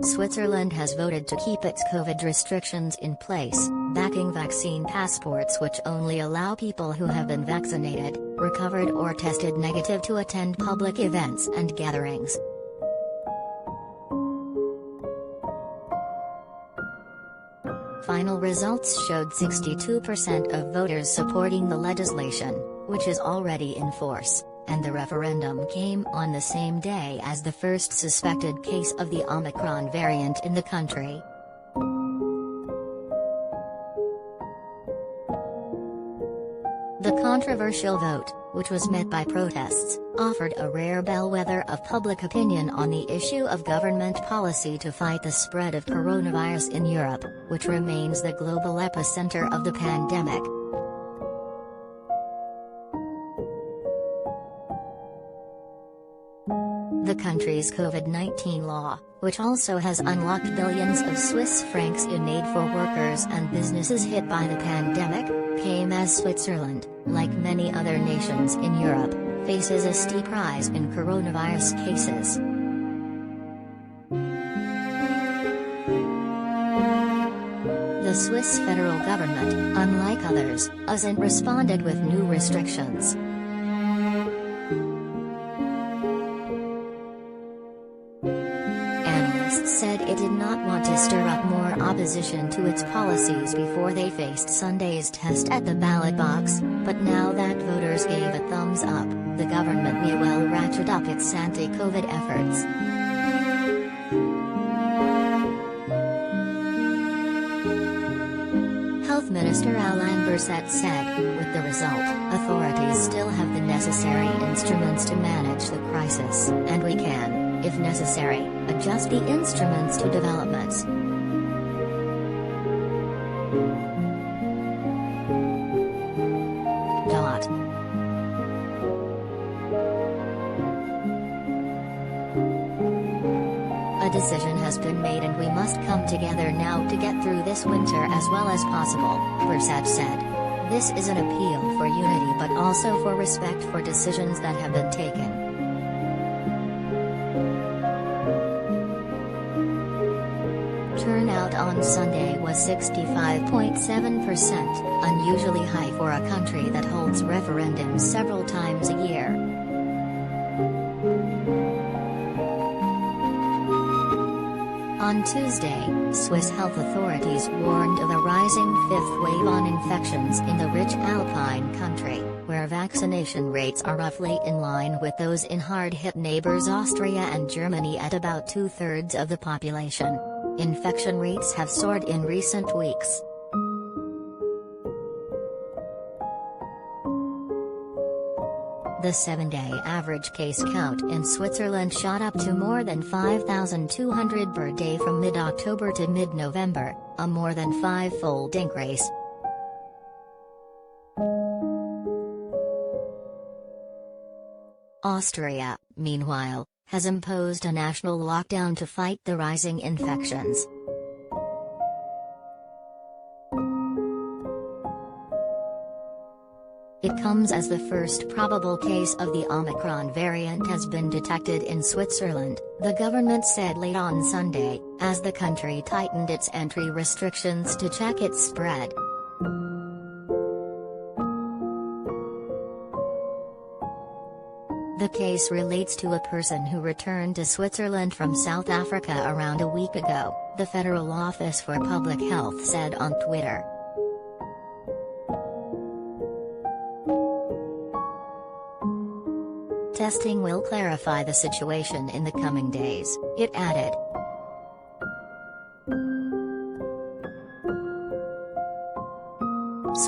Switzerland has voted to keep its COVID restrictions in place, backing vaccine passports which only allow people who have been vaccinated, recovered or tested negative to attend public events and gatherings. Final results showed 62% of voters supporting the legislation, which is already in force, and the referendum came on the same day as the first suspected case of the Omicron variant in the country. The controversial vote, which was met by protests, offered a rare bellwether of public opinion on the issue of government policy to fight the spread of coronavirus in Europe, which remains the global epicenter of the pandemic. The country's COVID-19 law, which also has unlocked billions of Swiss francs in aid for workers and businesses hit by the pandemic, came as Switzerland, like many other nations in Europe, faces a steep rise in coronavirus cases. The Swiss federal government, unlike others, hasn't responded with new restrictions. Said it did not want to stir up more opposition to its policies before they faced Sunday's test at the ballot box, but now that voters gave a thumbs up, the government may well ratchet up its anti-COVID efforts. Health Minister Alain Berset said, with the result, authorities still have the necessary instruments to manage the crisis, and we can, if necessary, adjust the instruments to developments. A decision has been made and we must come together now to get through this winter as well as possible, Berset said. This is an appeal for unity but also for respect for decisions that have been taken. Turnout on Sunday was 65.7%, unusually high for a country that holds referendums several times a year. On Tuesday, Swiss health authorities warned of a rising fifth wave on infections in the rich Alpine country, where vaccination rates are roughly in line with those in hard-hit neighbors Austria and Germany at about 2/3 of the population. Infection rates have soared in recent weeks. The 7-day average case count in Switzerland shot up to more than 5,200 per day from mid-October to mid-November, a more than five-fold increase. Austria, meanwhile, has imposed a national lockdown to fight the rising infections. It comes as the first probable case of the Omicron variant has been detected in Switzerland, the government said late on Sunday, as the country tightened its entry restrictions to check its spread. The case relates to a person who returned to Switzerland from South Africa around a week ago, the Federal Office for Public Health said on Twitter. Testing will clarify the situation in the coming days, it added.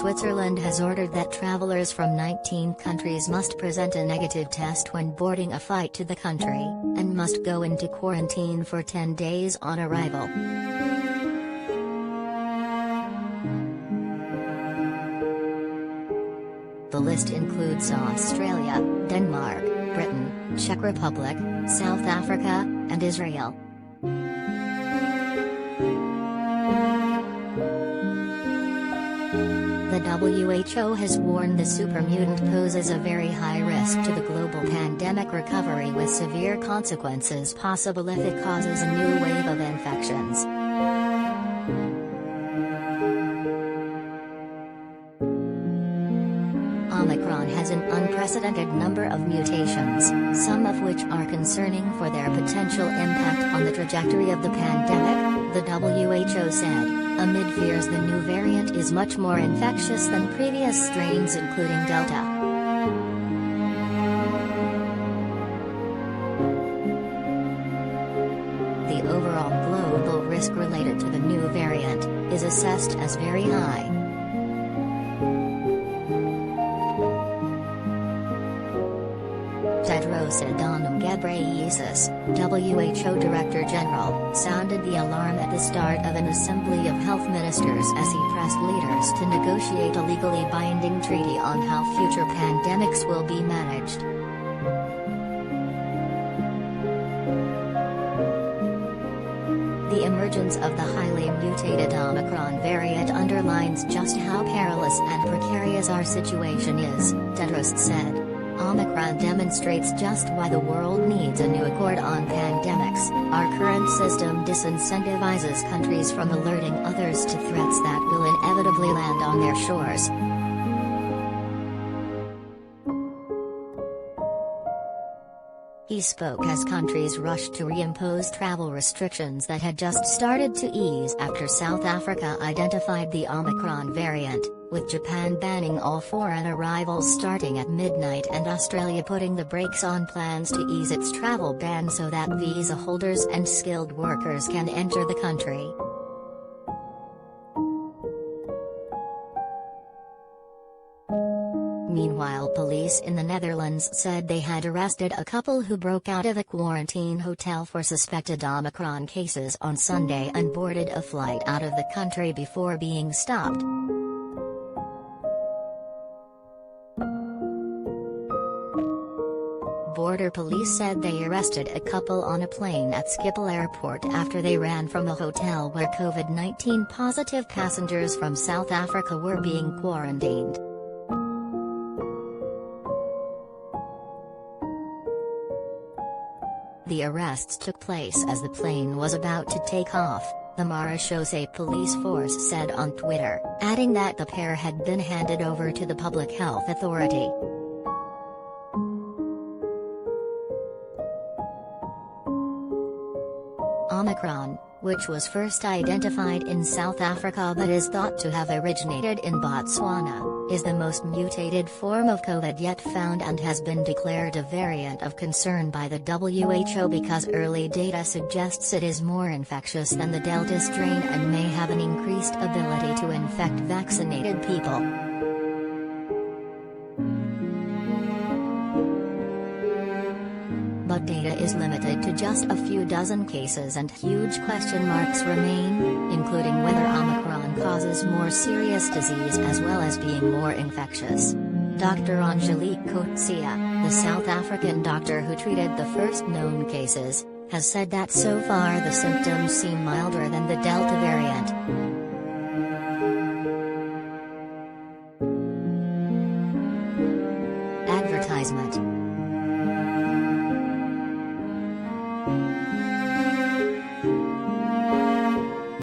Switzerland has ordered that travelers from 19 countries must present a negative test when boarding a flight to the country, and must go into quarantine for 10 days on arrival. The list includes Australia, Denmark, Britain, Czech Republic, South Africa, and Israel. The WHO has warned the supermutant poses a very high risk to the global pandemic recovery, with severe consequences possible if it causes a new wave of infections. Omicron has an unprecedented number of mutations, some of which are concerning for their potential impact on the trajectory of the pandemic, the WHO said, amid fears the new variant is much more infectious than previous strains including Delta. The overall global risk related to the new variant is assessed as very high. Tedros Adhanom Ghebreyesus, WHO Director General, sounded the alarm at the start of an assembly of health ministers as he pressed leaders to negotiate a legally binding treaty on how future pandemics will be managed. The emergence of the highly mutated Omicron variant underlines just how perilous and precarious our situation is, Tedros said. Omicron demonstrates just why the world needs a new accord on pandemics. Our current system disincentivizes countries from alerting others to threats that will inevitably land on their shores. He spoke as countries rushed to reimpose travel restrictions that had just started to ease after South Africa identified the Omicron variant, with Japan banning all foreign arrivals starting at midnight and Australia putting the brakes on plans to ease its travel ban so that visa holders and skilled workers can enter the country. Meanwhile, police in the Netherlands said they had arrested a couple who broke out of a quarantine hotel for suspected Omicron cases on Sunday and boarded a flight out of the country before being stopped. Border police said they arrested a couple on a plane at Schiphol Airport after they ran from a hotel where COVID-19 positive passengers from South Africa were being quarantined. The arrests took place as the plane was about to take off, the Marechaussee police force said on Twitter, adding that the pair had been handed over to the Public Health Authority. Omicron, which was first identified in South Africa but is thought to have originated in Botswana, is the most mutated form of COVID yet found and has been declared a variant of concern by the WHO because early data suggests it is more infectious than the Delta strain and may have an increased ability to infect vaccinated people. But data is limited to just a few dozen cases and huge question marks remain, including whether Omicron causes more serious disease as well as being more infectious. Dr. Angelique Coetzee, the South African doctor who treated the first known cases, has said that so far the symptoms seem milder than the Delta variant. Advertisement.